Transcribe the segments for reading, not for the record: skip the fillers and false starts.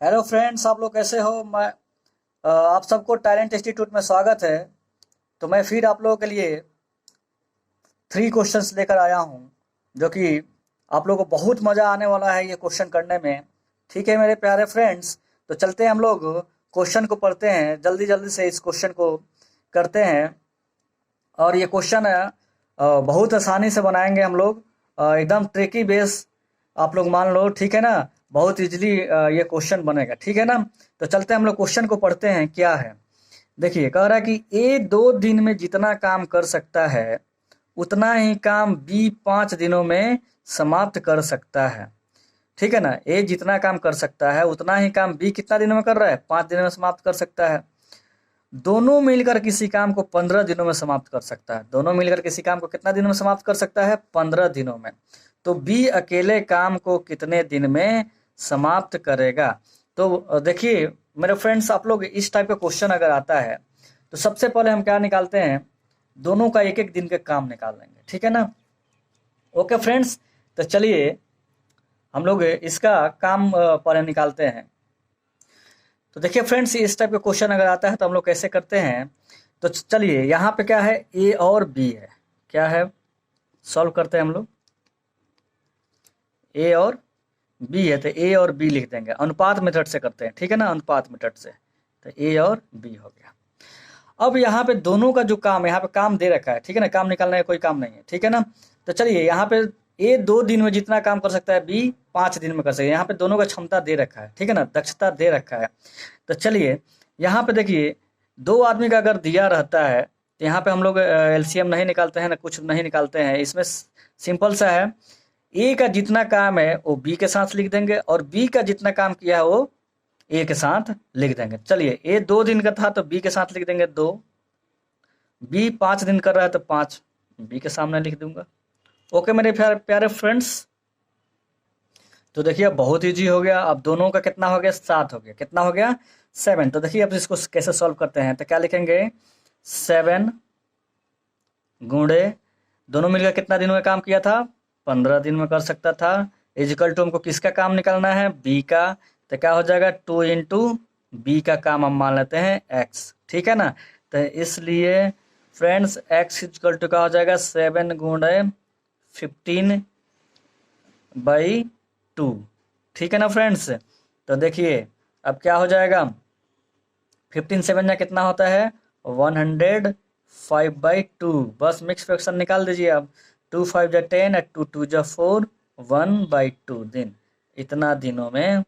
Hello friends, आप लोग कैसे हो? आप सबको टैलेंट इंस्टीट्यूट में स्वागत है। तो मैं फिर आप लोगों के लिए 3 क्वेश्चंस लेकर आया हूँ, जो कि आप लोगों को बहुत मज़ा आने वाला है ये क्वेश्चन करने में। ठीक है मेरे प्यारे फ्रेंड्स, तो चलते हैं हम लोग क्वेश्चन को पढ़ते हैं, जल्दी जल्दी से इस क्वेश्चन को करते हैं। और ये क्वेश्चन बहुत आसानी से बनाएंगे हम लोग, एकदम ट्रिकी बेस आप लोग मान लो, ठीक है ना। बहुत इजीली ये क्वेश्चन बनेगा, ठीक है ना। तो चलते हैं हम लोग क्वेश्चन को पढ़ते हैं, क्या है। देखिए, कह रहा है कि ए 2 दिन में जितना काम कर सकता है उतना ही काम बी 5 दिनों में समाप्त कर सकता है। ठीक है ना, ए जितना काम कर सकता है उतना ही काम बी कितना दिनों में कर रहा है, 5 दिनों में समाप्त कर सकता है। दोनों मिलकर किसी काम को 15 दिनों में समाप्त कर सकता है। दोनों मिलकर किसी काम को कितना दिनों में समाप्त कर सकता है, 15 दिनों में। तो बी अकेले काम को कितने दिन में समाप्त करेगा। तो देखिए मेरे फ्रेंड्स, आप लोग इस टाइप का क्वेश्चन अगर आता है तो सबसे पहले हम क्या निकालते हैं, दोनों का एक एक दिन के काम निकाल लेंगे, ठीक है ना। ओके फ्रेंड्स, तो चलिए हम लोग इसका काम पहले निकालते हैं। तो देखिए फ्रेंड्स, इस टाइप का क्वेश्चन अगर आता है तो हम लोग कैसे करते हैं। तो चलिए, यहाँ पे क्या है, ए और बी है। क्या है, सॉल्व करते हैं हम लोग। ए और बी है तो ए और बी लिख देंगे, अनुपात मेथड से करते हैं, ठीक है ना, अनुपात मेथड से। तो ए और बी हो गया। अब यहाँ पे दोनों का जो काम, यहाँ पे काम दे रखा है, ठीक है ना, काम निकालने का कोई काम नहीं है, ठीक है ना। तो चलिए, यहाँ पे ए 2 दिन में जितना काम कर सकता है बी 5 दिन में कर सकता है। यहाँ पे दोनों का क्षमता दे रखा है, ठीक है ना, दक्षता दे रखा है। तो चलिए, यहाँ पे देखिए, 2 आदमी का अगर दिया रहता है तो यहाँ पे हम लोग एलसीएम नहीं निकालते हैं ना, कुछ नहीं निकालते हैं। इसमें सिंपल सा है, ए का जितना काम है वो बी के साथ लिख देंगे और बी का जितना काम किया है वो ए के साथ लिख देंगे। चलिए, ए 2 दिन का था तो बी के साथ लिख देंगे 2। बी 5 दिन कर रहा है तो 5 बी के सामने लिख दूंगा। ओके मेरे प्यारे प्यारे फ्रेंड्स, तो देखिए अब बहुत इजी हो गया। अब दोनों का कितना हो गया, 7 हो गया। कितना हो गया, 7। तो देखिए अब इसको कैसे सॉल्व करते हैं। तो क्या लिखेंगे, 7 गुणे, दोनों मिलकर कितना दिन में काम किया था, 15 दिन में कर सकता था। इजिकल टू हमको किसका काम निकालना है, बी का। तो क्या हो जाएगा, 2 इंटू बी का काम हम मान लेते हैं एक्स, ठीक है ना। तो इसलिए फ्रेंड्स, एक्स इजिकल टू क्या हो जाएगा, 7 गुणे 15/2, ठीक है ना फ्रेंड्स। तो देखिए अब क्या हो जाएगा, 15 7 कितना होता है, 105/2। बस मिक्स फ्रैक्शन निकाल दीजिए अब। 2 5 जा 10 और 2 2 जा 4, 1/2 दिन। इतना दिनों में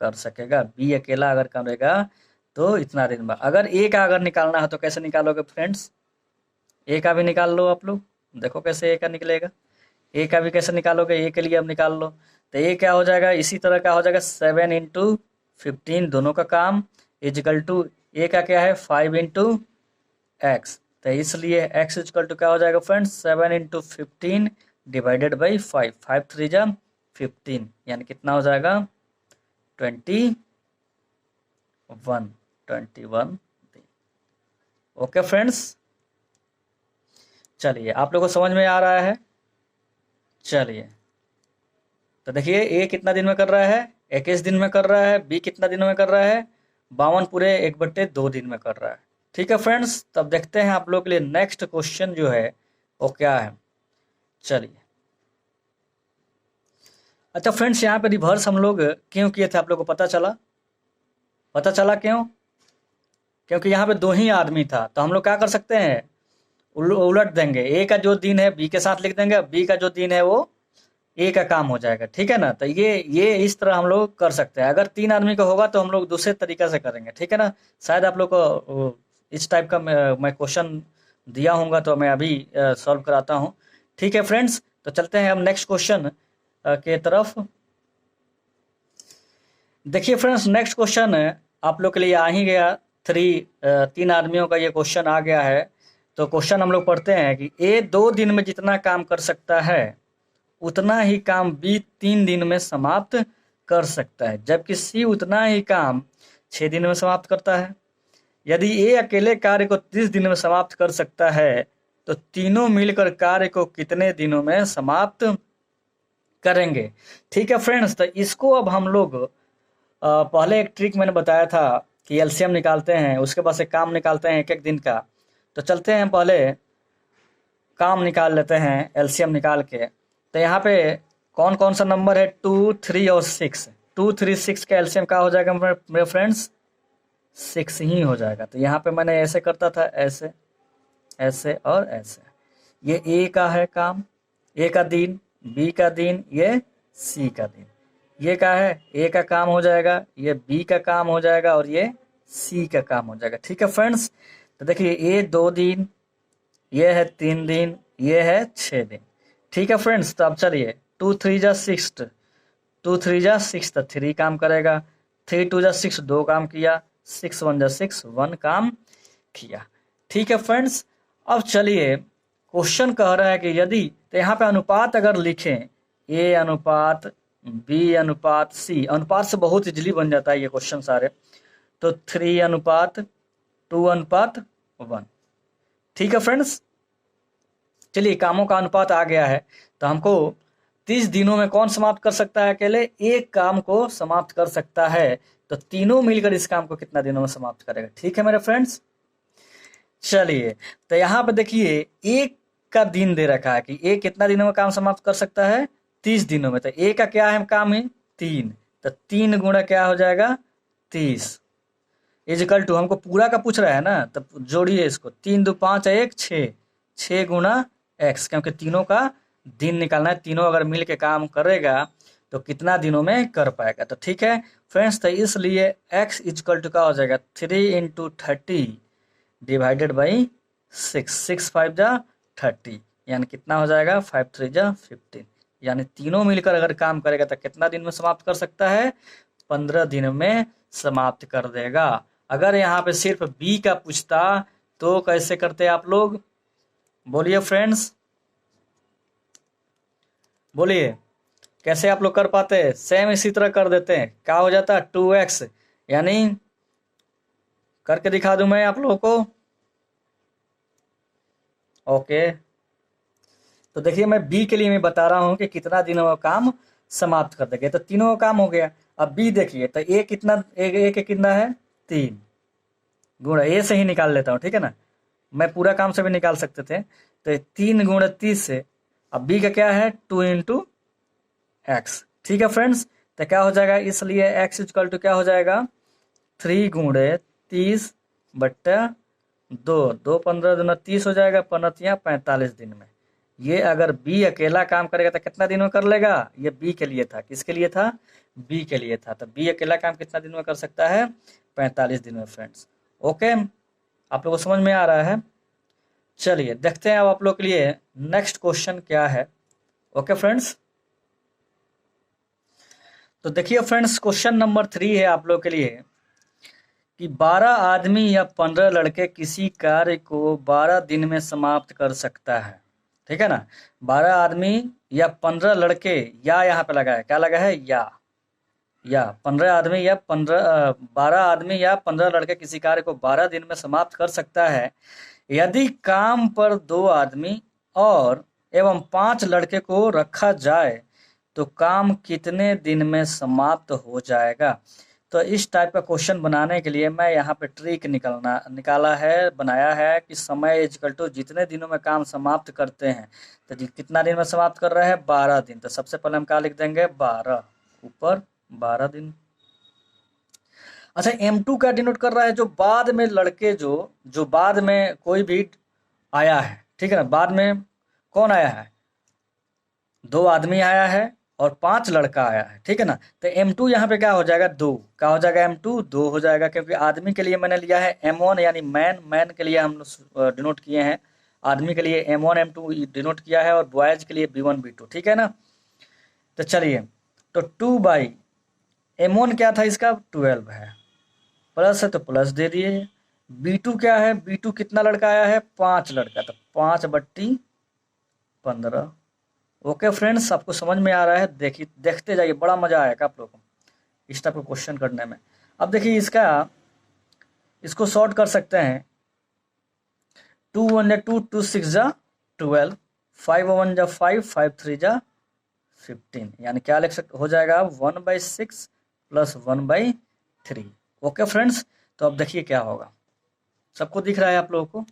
कर सकेगा बी अकेला, अगर करेगा तो इतना दिन में। अगर ए का अगर निकालना है तो कैसे निकालोगे फ्रेंड्स, ए का भी निकाल लो आप लोग, देखो कैसे ए का निकलेगा। ए का भी कैसे निकालोगे, ए के लिए अब निकाल लो। तो ए क्या हो जाएगा, इसी तरह का हो जाएगा, 7 इंटू 15 दोनों का काम इजिकल टू, ए का क्या है, 5 इंटू एक्स। तो इसलिए एक्स इजिकल टू क्या हो जाएगा फ्रेंड्स, 7 इंटू 15 डिवाइडेड बाई 5, 5 3 जा 15, यानी कितना हो जाएगा, 21 दिन। ओके फ्रेंड्स, चलिए आप लोगों को समझ में आ रहा है। चलिए, तो देखिए ए कितना दिन में कर रहा है, 21 दिन में कर रहा है। बी कितना दिनों में कर रहा है, 52 पूरे 1/2 दिन में कर रहा है। ठीक है फ्रेंड्स, तब देखते हैं आप लोग के लिए नेक्स्ट क्वेश्चन जो है वो क्या है। चलिए, अच्छा फ्रेंड्स, यहाँ पे रिवर्स हम लोग क्यों किए थे, आप लोग को पता चला? पता चला क्यों? क्योंकि यहाँ पे 2 ही आदमी था, तो हम लोग क्या कर सकते हैं, उलट देंगे। ए का जो दिन है बी के साथ लिख देंगे, बी का जो दिन है वो ए का काम हो जाएगा, ठीक है ना। तो ये इस तरह हम लोग कर सकते हैं। अगर 3 आदमी का होगा तो हम लोग दूसरे तरीका से करेंगे, ठीक है ना। शायद आप लोग को इस टाइप का मैं क्वेश्चन दिया होगा तो मैं अभी सॉल्व कराता हूँ। ठीक है फ्रेंड्स, तो चलते हैं हम नेक्स्ट क्वेश्चन के तरफ। देखिए फ्रेंड्स, नेक्स्ट क्वेश्चन आप लोग के लिए आ ही गया। 3 आदमियों का ये क्वेश्चन आ गया है। तो क्वेश्चन हम लोग पढ़ते हैं कि ए 2 दिन में जितना काम कर सकता है उतना ही काम बी 3 दिन में समाप्त कर सकता है, जबकि सी उतना ही काम 6 दिन में समाप्त करता है। यदि ए अकेले कार्य को 30 दिन में समाप्त कर सकता है तो तीनों मिलकर कार्य को कितने दिनों में समाप्त करेंगे। ठीक है फ्रेंड्स, तो इसको अब हम लोग पहले एक ट्रिक मैंने बताया था कि एलसीएम निकालते हैं, उसके बाद से काम निकालते हैं एक एक दिन का। तो चलते हैं पहले काम निकाल लेते हैं एलसीएम निकाल के। तो यहाँ पे कौन कौन सा नंबर है, 2, 3 और 6। 2, 3, 6 का एलसीएम क्या हो जाएगा मेरे फ्रेंड्स, 6 ही हो जाएगा। तो यहाँ पे मैंने ऐसे करता था, ऐसे ऐसे और ऐसे। ये ए का है काम, ए का दिन, बी का दिन, ये सी का दिन। ये क्या है, ए का काम हो जाएगा, ये बी का काम हो जाएगा और ये सी का काम हो जाएगा। ठीक है फ्रेंड्स। तो देखिए ए 2 दिन, ये है 3 दिन, ये है 6 दिन। ठीक है फ्रेंड्स। तो अब चलिए 2, 3 जा 6, 2, 3 जा 6 तो 3 काम करेगा, 3, 2 जा 6 2 काम किया, 6, 1 जा 6 1 काम किया। ठीक है फ्रेंड्स। अब चलिए क्वेश्चन कह रहा है कि यदि, तो यहाँ पे अनुपात अगर लिखें, ए अनुपात बी अनुपात सी, अनुपात से बहुत इजली बन जाता है ये क्वेश्चन सारे। तो 3 अनुपात 2 अनुपात 1। ठीक है फ्रेंड्स। चलिए कामों का अनुपात आ गया है। तो हमको 30 दिनों में कौन समाप्त कर सकता है, अकेले एक काम को समाप्त कर सकता है। तो तीनों मिलकर इस काम को कितना दिनों में समाप्त करेगा। ठीक है मेरे फ्रेंड्स। चलिए तो यहाँ पे देखिए एक का दिन दे रखा है कि ए कितना दिनों में काम समाप्त कर सकता है, 30 दिनों में। तो ए का क्या है काम है, 3। तो 3 गुणा क्या हो जाएगा, 30 इजिकल टू, हमको पूरा का पूछ रहा है ना, तब जोड़िए इसको, 3, 2, 5, 1, 6, 6 गुणा एक्स, क्योंकि तीनों का दिन निकालना है। तीनों अगर मिल के काम करेगा तो कितना दिनों में कर पाएगा। तो ठीक है फ्रेंड्स। तो इसलिए एक्स इजिकल टू क्या हो जाएगा, 3 × 30 डिवाइडेड बाई 6, 6 5 जा 30, यानी कितना हो जाएगा, 5 3 जा 15। यानी तीनों मिलकर अगर काम करेगा तो कितना दिन में समाप्त कर सकता है, 15 दिन में समाप्त कर देगा। अगर यहाँ पे सिर्फ बी का पूछता तो कैसे करते आप लोग, बोलिए फ्रेंड्स, बोलिए कैसे आप लोग कर पाते। सेम इसी तरह कर देते हैं, क्या हो जाता 2x, यानी करके दिखा दूं मैं आप लोगों को। ओके तो देखिए मैं बी के लिए मैं बता रहा हूं कि कितना दिनों का काम समाप्त कर देंगे। तो तीनों का काम हो गया। अब बी देखिए, तो ए कितना, ए के कितना है 3, गुणा ए से ही निकाल लेता हूँ। ठीक है ना, मैं पूरा काम से भी निकाल सकते थे। तो 3 गुणा 30 से, अब बी का क्या है 2 × एक्स। ठीक है फ्रेंड्स। तो क्या हो जाएगा, इसलिए एक्स इक्वल टू क्या हो जाएगा, 3 गुणे 30 बट्टा 2, 2 15 दूना 30 हो जाएगा, 15 45 दिन में। ये अगर बी अकेला काम करेगा तो कितना दिन में कर लेगा, ये बी के लिए था, किसके लिए था, बी के लिए था। तो बी अकेला काम कितना दिन में कर सकता है, 45 दिन में फ्रेंड्स। ओके आप लोगों को समझ में आ रहा है। चलिए देखते हैं अब आप लोग के लिए नेक्स्ट क्वेश्चन क्या है। Okay friends. तो देखिए फ्रेंड्स क्वेश्चन नंबर 3 है आप लोग के लिए कि 12 आदमी या 15 लड़के किसी कार्य को 12 दिन में समाप्त कर सकता है। ठीक है ना, 12 आदमी या 15 लड़के, या यहाँ पे लगा है, क्या लगा है, या 15 आदमी या 12 आदमी या 15 लड़के किसी कार्य को 12 दिन में समाप्त कर सकता है यदि काम पर 2 आदमी और एवं 5 लड़के को रखा जाए तो काम कितने दिन में समाप्त हो जाएगा। तो इस टाइप का क्वेश्चन बनाने के लिए मैं यहाँ पे ट्रिक निकाला है, बनाया है कि समय इक्वल टू जितने दिनों में काम समाप्त करते हैं। तो कितना दिन में समाप्त कर रहे हैं, 12 दिन। तो सबसे पहले हम क्या लिख देंगे, 12 ऊपर 12 दिन। अच्छा M2 क्या डिनोट कर रहा है, जो बाद में लड़के जो बाद में कोई भी आया है। ठीक है ना, बाद में कौन आया है, 2 आदमी आया है और 5 लड़का आया है। ठीक है ना, तो M2 यहाँ पे क्या हो जाएगा, 2, क्या हो जाएगा, M2 2 हो जाएगा, क्योंकि आदमी के लिए मैंने लिया है M1 यानी मैन के लिए हम डिनोट किए हैं, आदमी के लिए M1 M2 डिनोट किया है और बॉयज के लिए B1 B2। ठीक है ना। तो चलिए तो 2 M1 क्या था इसका 12 है, प्लस है तो प्लस दे दिए। B2 क्या है, B2 कितना लड़का आया है, 5 लड़का, तो 5/15। ओके फ्रेंड्स आपको समझ में आ रहा है, देखिए देखते जाइए, बड़ा मजा आएगा आप लोगों को इस टाइप का क्वेश्चन करने में। अब देखिए इसको सॉर्ट कर सकते हैं, 2 1 जा 2, 2 6 जा 12, 5 1 जा 5, 5 3 जा 15, यानी क्या लिख सकते हो जाएगा 1/6 +1/3। ओके फ्रेंड्स, तो अब देखिए क्या होगा, सबको दिख रहा है आप लोगों को।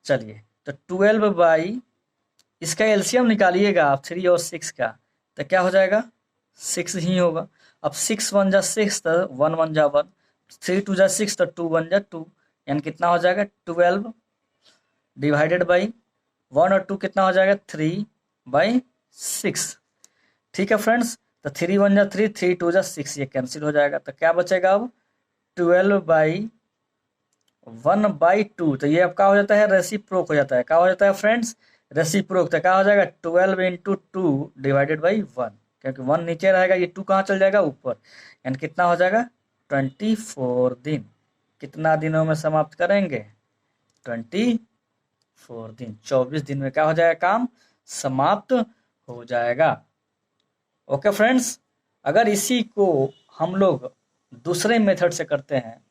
चलिए, तो 12 इसका एलसीएम निकालिएगा आप 3 और 6 का, तो क्या हो जाएगा, 6 ही होगा। अब 6 1 जा 6, तो 1 1 जा 1, 3 2 जा 6, तो 2 1 जा 2, यानी कितना हो जाएगा 12 डिवाइडेड बाई 1 और 2 कितना हो जाएगा 3/6। ठीक है फ्रेंड्स, तो 3 1 जा 3, 3 2 जा 6, ये कैंसिल हो जाएगा, तो क्या बचेगा अब 12/1/2। तो ये अब क्या हो जाता है, रेसिप्रोक हो जाता है। क्या हो जाता है फ्रेंड्स, रेसिप्रोक। तो क्या हो जाएगा 12 × 2 डिवाइडेड बाई 1, क्योंकि 1 नीचे रहेगा, ये 2 कहाँ चल जाएगा, ऊपर, यानी कितना हो जाएगा 24 दिन। कितना दिनों में समाप्त करेंगे, 24 दिन। 24 दिन में क्या हो जाएगा, काम समाप्त हो जाएगा। ओके फ्रेंड्स, अगर इसी को हम लोग दूसरे मेथड से करते हैं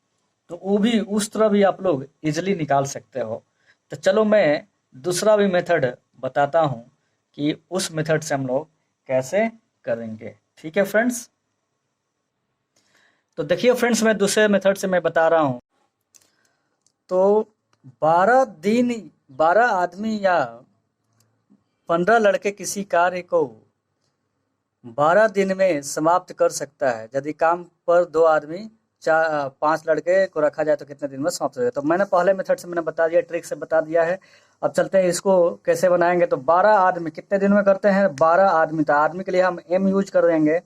तो वो भी, उस तरह भी आप लोग इजीली निकाल सकते हो। तो चलो मैं दूसरा भी मेथड बताता हूँ कि उस मेथड से हम लोग कैसे करेंगे। ठीक है फ्रेंड्स, तो देखिए फ्रेंड्स, मैं दूसरे मेथड से मैं बता रहा हूँ। तो 12 आदमी या 15 लड़के किसी कार्य को 12 दिन में समाप्त कर सकता है। यदि काम पर 2 आदमी 5 लड़के को रखा जाए तो कितने दिन में समाप्त हो जाए। तो मैंने पहले मेथड से मैंने बता दिया, ट्रिक से बता दिया है। अब चलते हैं इसको कैसे बनाएंगे। तो 12 आदमी कितने दिन में करते हैं, 12 आदमी। तो आदमी के लिए हम m यूज कर देंगे,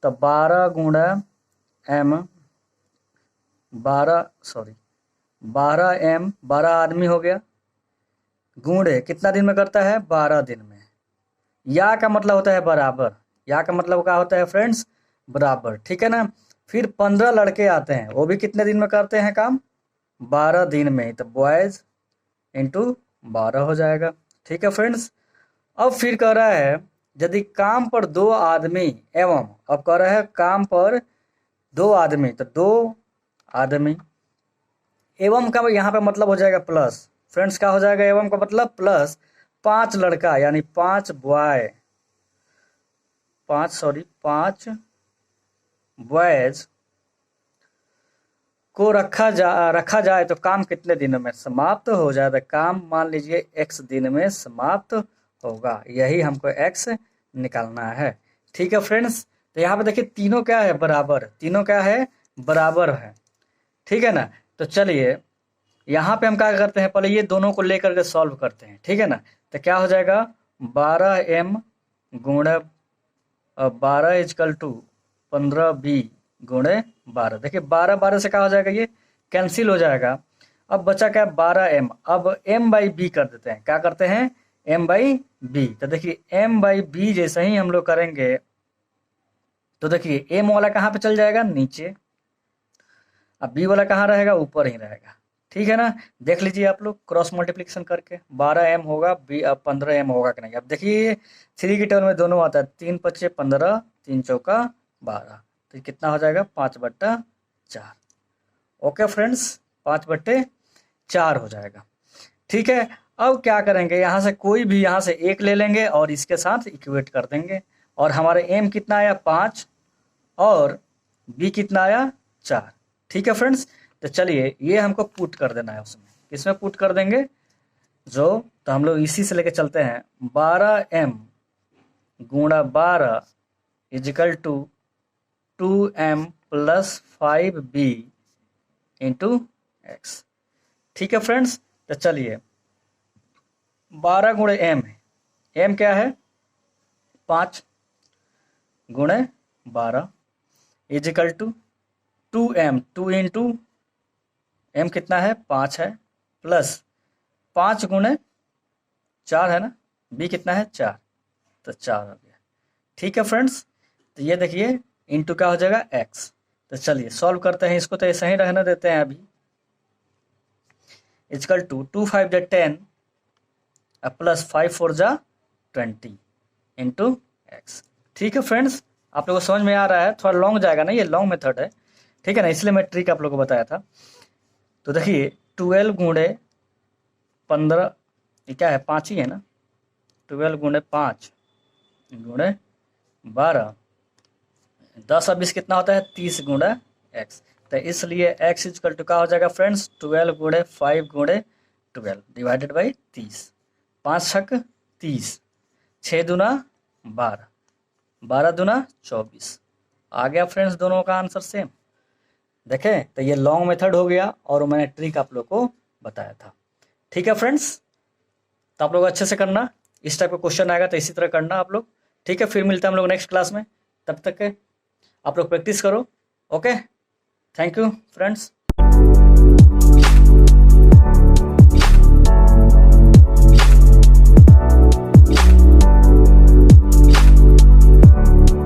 तो 12 गुणा m, 12 आदमी हो गया, गुणे कितना दिन में करता है, 12 दिन में। या का मतलब होता है बराबर, या का मतलब क्या होता है फ्रेंड्स, बराबर। ठीक है ना। फिर 15 लड़के आते हैं, वो भी कितने दिन में करते हैं काम, 12 दिन में। तो बॉयज इंटू 12 हो जाएगा। ठीक है फ्रेंड्स, अब फिर कह रहा है यदि काम पर 2 आदमी एवं, अब कह रहा है काम पर 2 आदमी, तो 2 आदमी एवं का यहाँ पे मतलब हो जाएगा प्लस। फ्रेंड्स क्या हो जाएगा, एवं का मतलब प्लस 5 लड़का, यानी 5 बॉय, 5 बॉयज को रखा जाए तो काम कितने दिनों में समाप्त हो जाए। तो काम मान लीजिए x दिन में समाप्त होगा, यही हमको x निकालना है। ठीक है फ्रेंड्स, तो यहाँ पे देखिए तीनों क्या है, बराबर, तीनों क्या है, बराबर है। ठीक है ना। तो चलिए यहाँ पे हम क्या करते हैं, पहले ये दोनों को लेकर के सॉल्व करते हैं। ठीक है ना। तो क्या हो जाएगा 12m गुणे 12 इजकल टू 15b गुणे 12। देखिए 12 12 से क्या हो जाएगा, ये कैंसिल हो जाएगा। अब बचा क्या, 12m। अब m/b कर देते हैं, क्या करते हैं, m/b। तो देखिए m/b जैसे ही हम लोग करेंगे तो देखिए m वाला कहाँ पे चल जाएगा, नीचे। अब b वाला कहाँ रहेगा, ऊपर ही रहेगा। ठीक है ना। देख लीजिए आप लोग क्रॉस मल्टीप्लिकेशन करके, 12m होगा, 15m होगा कि नहीं। अब देखिए 3 की टर्म में दोनों आता है, 3 5 15, 3 चौका 12, तो कितना हो जाएगा 5/4। ओके फ्रेंड्स, 5/4 हो जाएगा। ठीक है। अब क्या करेंगे, यहाँ से कोई भी, यहाँ से 1 ले लेंगे और इसके साथ इक्वेट कर देंगे, और हमारे m कितना आया 5 और b कितना आया 4। ठीक है फ्रेंड्स, तो चलिए ये हमको पुट कर देना है उसमें। किसमें पुट कर देंगे, तो हम लोग इसी से लेके चलते हैं, 12m गुणा 12 is equal to 2m + 5b into x। ठीक है फ्रेंड्स, तो चलिए 12 गुणे m है, m क्या है 5 गुणे 12 is equal to 2m, 2 into m कितना है 5 है, प्लस 5 गुणे 4 है ना, b कितना है 4, तो 4 हो गया। ठीक है फ्रेंड्स, तो ये देखिए इंटू क्या हो जाएगा x। तो चलिए सॉल्व करते हैं इसको, तो ऐसा ही रहने देते हैं अभी। इजकल टू 2 5 जा 10 प्लस 5 4 जा 20 इंटू x। ठीक है फ्रेंड्स, आप लोगों को समझ में आ रहा है, थोड़ा लॉन्ग जाएगा ना, ये लॉन्ग मेथड है। ठीक है ना, इसलिए मैं ट्रिक आप लोगों को बताया था। तो देखिए 12 गुणे 15, ये क्या है 5 ही है ना, 12 गुणे 5 गुणे 12 10 और 20 कितना होता है 30 गुणे x। तो इसलिए x इजकल टू क्या हो जाएगा फ्रेंड्स 12 गुणे 5 गुणे 12 डिवाइडेड बाई 30। 5 छक 30, 6 दूना 12, 12 दूना 24। आ गया फ्रेंड्स दोनों का आंसर सेम। देखें तो ये लॉन्ग मेथड हो गया और मैंने ट्रिक आप लोग को बताया था। ठीक है फ्रेंड्स, तो आप लोग अच्छे से करना, इस टाइप का क्वेश्चन आएगा तो इसी तरह करना आप लोग। ठीक है, फिर मिलते हैं हम लोग नेक्स्ट क्लास में, तब तक के आप लोग प्रैक्टिस करो। Okay, thank you friends.